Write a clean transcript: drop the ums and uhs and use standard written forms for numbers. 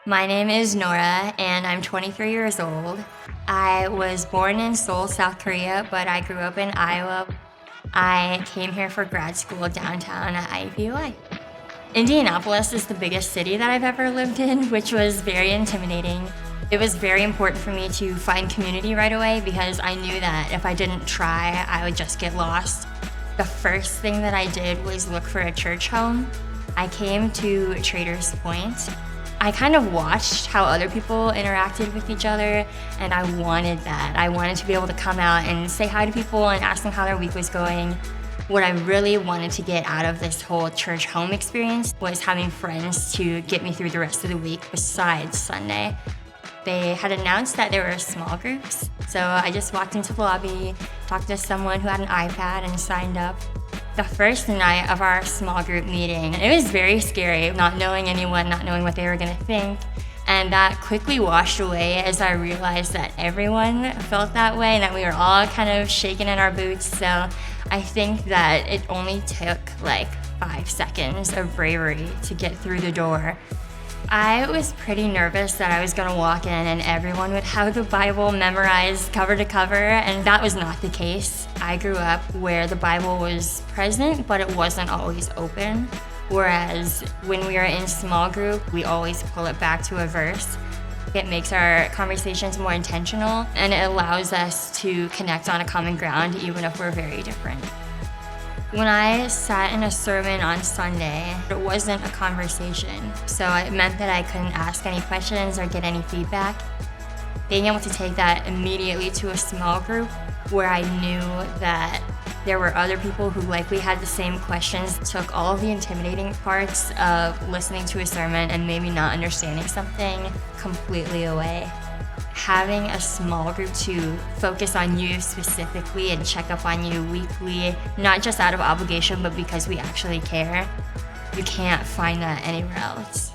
My name is Nora, and I'm 23 years old. I was born in Seoul, South Korea, but I grew up in Iowa. I came here for grad school downtown at IUPUI. Indianapolis is the biggest city that I've ever lived in, which was very intimidating. It was very important for me to find community right away because I knew that if I didn't try, I would just get lost. The first thing that I did was look for a church home. I came to Traders Point. I kind of watched how other people interacted with each other, and I wanted that. I wanted to be able to come out and say hi to people and ask them how their week was going. What I really wanted to get out of this whole church home experience was having friends to get me through the rest of the week besides Sunday. They had announced that there were small groups, so I just walked into the lobby, talked to someone who had an iPad, and signed up. The first night of our small group meeting, it was very scary, not knowing anyone, not knowing what they were gonna think. And that quickly washed away as I realized that everyone felt that way and that we were all kind of shaking in our boots. So I think that it only took like 5 seconds of bravery to get through the door. I was pretty nervous that I was gonna walk in and everyone would have the Bible memorized cover to cover, and that was not the case. I grew up where the Bible was present, but it wasn't always open. Whereas when we are in small group, we always pull it back to a verse. It makes our conversations more intentional, and it allows us to connect on a common ground even if we're very different. When I sat in a sermon on Sunday, it wasn't a conversation, so it meant that I couldn't ask any questions or get any feedback. Being able to take that immediately to a small group where I knew that there were other people who likely had the same questions took all of the intimidating parts of listening to a sermon and maybe not understanding something completely away. Having a small group to focus on you specifically and check up on you weekly, not just out of obligation, but because we actually care, you can't find that anywhere else.